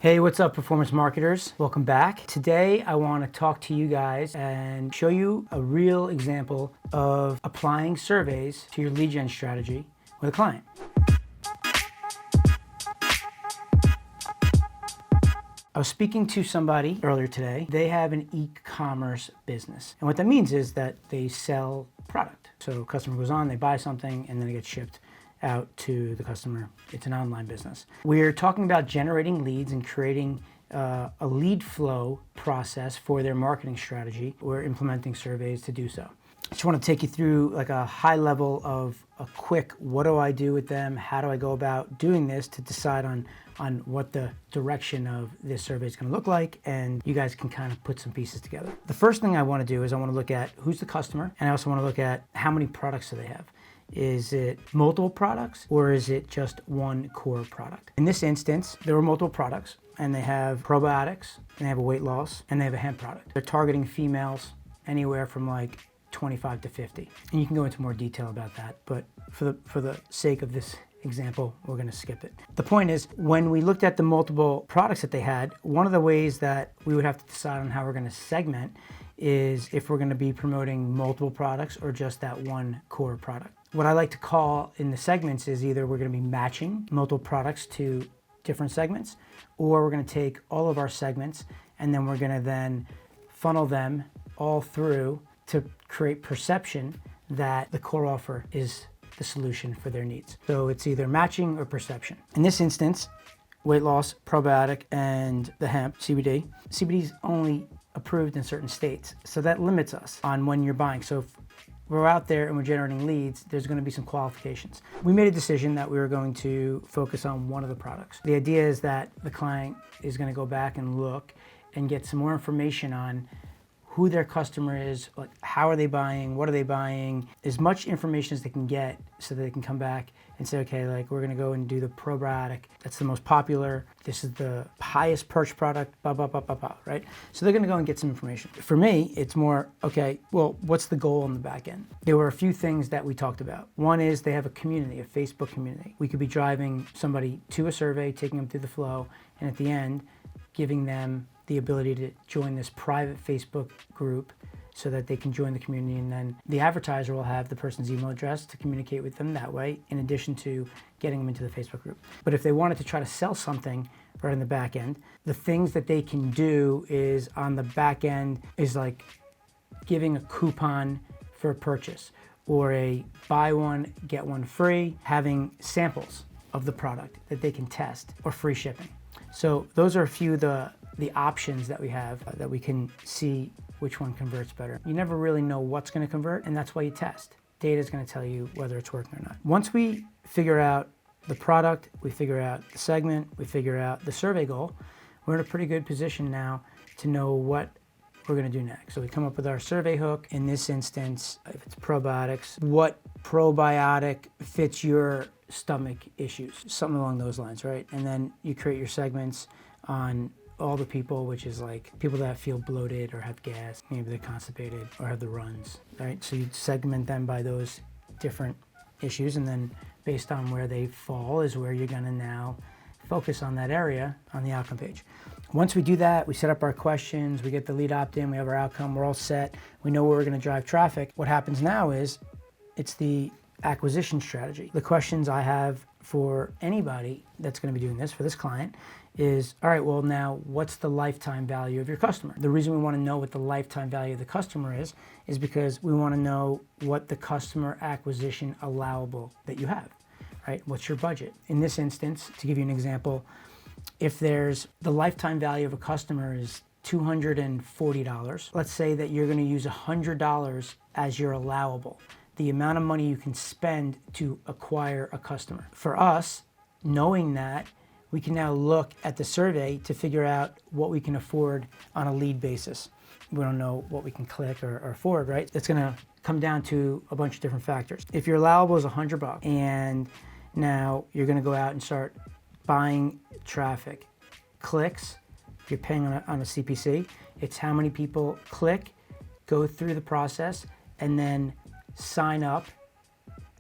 Hey, what's up, performance marketers? Welcome back. Today, I want to talk to you guys and show you a real example of applying surveys to your lead gen strategy with a client. I was speaking to somebody earlier today. They have an e-commerce business. And what that means is that they sell product. So a customer goes on, they buy something, and then it gets shipped out to the customer. It's an online business. We're talking about generating leads and creating a lead flow process for their marketing strategy. We're implementing surveys to do so. I just want to take you through like a high level of a quick, what do I do with them? How do I go about doing this to decide on what the direction of this survey is going to look like, and you guys can kind of put some pieces together. The first thing I want to do is I want to look at who's the customer, and I also want to look at how many products do they have. Is it multiple products or is it just one core product? In this instance, there were multiple products, and they have probiotics, and they have a weight loss, and they have a hemp product. They're targeting females anywhere from like 25 to 50. And you can go into more detail about that, but for the sake of this example, we're going to skip it. The point is, when we looked at the multiple products that they had, one of the ways that we would have to decide on how we're going to segment is if we're going to be promoting multiple products or just that one core product. What I like to call in the segments is either we're going to be matching multiple products to different segments, or we're going to take all of our segments and then we're going to then funnel them all through to create perception that the core offer is the solution for their needs. So it's either matching or perception. In this instance, weight loss, probiotic, and the hemp, CBD. CBD is only approved in certain states, so that limits us on when you're buying. So if we're out there and we're generating leads, there's going to be some qualifications. We made a decision that we were going to focus on one of the products. The idea is that the client is going to go back and look and get some more information on who their customer is, like how are they buying, what are they buying, as much information as they can get so that they can come back and say, okay, like we're gonna go and do the probiotic. That's the most popular. This is the highest perch product, blah, blah, blah, blah, blah, right? So they're gonna go and get some information. For me, it's more, okay, well, what's the goal on the back end? There were a few things that we talked about. One is they have a community, a Facebook community. We could be driving somebody to a survey, taking them through the flow, and at the end, giving them the ability to join this private Facebook group so that they can join the community, and then the advertiser will have the person's email address to communicate with them that way, in addition to getting them into the Facebook group. But if they wanted to try to sell something right in the back end, the things that they can do is on the back end is like giving a coupon for a purchase, or a buy one, get one free, having samples of the product that they can test, or free shipping. So those are a few of the options that we have that we can see which one converts better. You never really know what's going to convert, and that's why you test. Data is going to tell you whether it's working or not. Once we figure out the product, we figure out the segment, we figure out the survey goal, we're in a pretty good position now to know what we're going to do next. So we come up with our survey hook. In this instance, if it's probiotics, what probiotic fits your stomach issues? Something along those lines, right? And then you create your segments on all the people, which is like people that feel bloated or have gas, maybe they're constipated or have the runs, right? So you segment them by those different issues, and then based on where they fall is where you're gonna now focus on that area on the outcome page. Once we do that, we set up our questions, we get the lead opt-in, we have our outcome, we're all set, we know where we're gonna drive traffic. What happens now is it's the acquisition strategy. The questions I have for anybody that's gonna be doing this, for this client, is, all right, well now, what's the lifetime value of your customer? The reason we wanna know what the lifetime value of the customer is because we wanna know what the customer acquisition allowable that you have, right? What's your budget? In this instance, to give you an example, if there's the lifetime value of a customer is $240, let's say that you're gonna use $100 as your allowable, the amount of money you can spend to acquire a customer. For us, knowing that, we can now look at the survey to figure out what we can afford on a lead basis. We don't know what we can click or afford, right? It's gonna come down to a bunch of different factors. If your allowable is $100 and now you're gonna go out and start buying traffic, clicks, if you're paying on a CPC, it's how many people click, go through the process, and then sign up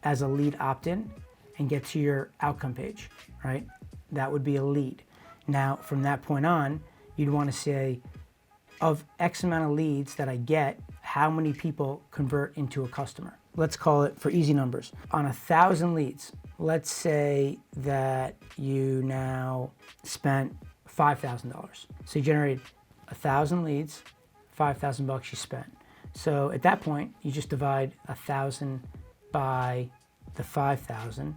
as a lead opt-in and get to your outcome page, right? That would be a lead. Now, from that point on, you'd want to say, of X amount of leads that I get, how many people convert into a customer? Let's call it, for easy numbers, on 1,000 leads, let's say that you now spent $5,000. So you generated 1,000 leads, $5,000 you spent. So at that point, you just divide 1,000 by the 5,000,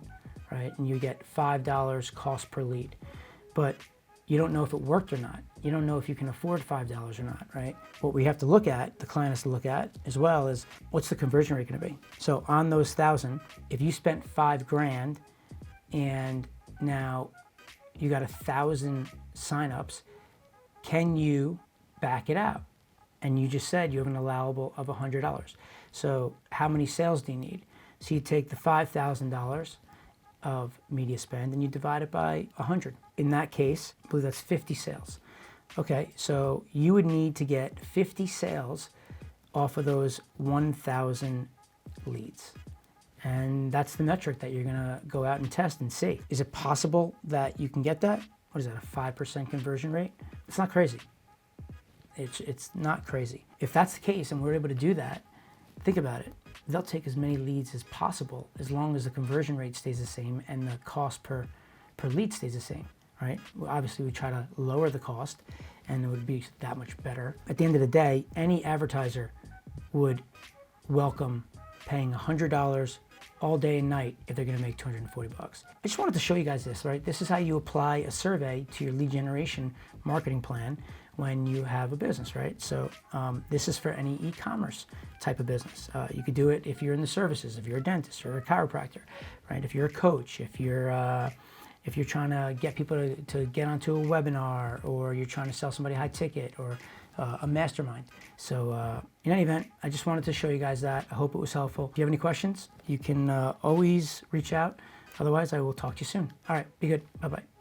right? And you get $5 cost per lead. But you don't know if it worked or not. You don't know if you can afford $5 or not, right? What we have to look at, the client has to look at as well, is what's the conversion rate gonna be? So on those 1,000, if you spent $5,000 and now you got 1,000 signups, can you back it out? And you just said you have an allowable of $100. So how many sales do you need? So you take the $5,000 of media spend and you divide it by 100. In that case, I believe that's 50 sales. Okay, so you would need to get 50 sales off of those 1,000 leads. And that's the metric that you're gonna go out and test and see. Is it possible that you can get that? What is that, a 5% conversion rate? It's not crazy. It's not crazy. If that's the case and we're able to do that, think about it. They'll take as many leads as possible as long as the conversion rate stays the same and the cost per lead stays the same, right? Well, obviously, we try to lower the cost and it would be that much better. At the end of the day, any advertiser would welcome paying $100 all day and night if they're gonna make $240. I just wanted to show you guys this, right? This is how you apply a survey to your lead generation marketing plan when you have a business, right? So this is for any e-commerce type of business. You could do it if you're in the services, if you're a dentist or a chiropractor, right? If you're a coach, if you're trying to get people to get onto a webinar, or you're trying to sell somebody high ticket, or a mastermind. So in any event, I just wanted to show you guys that. I hope it was helpful. If you have any questions, you can always reach out. Otherwise, I will talk to you soon. All right, be good. Bye-bye.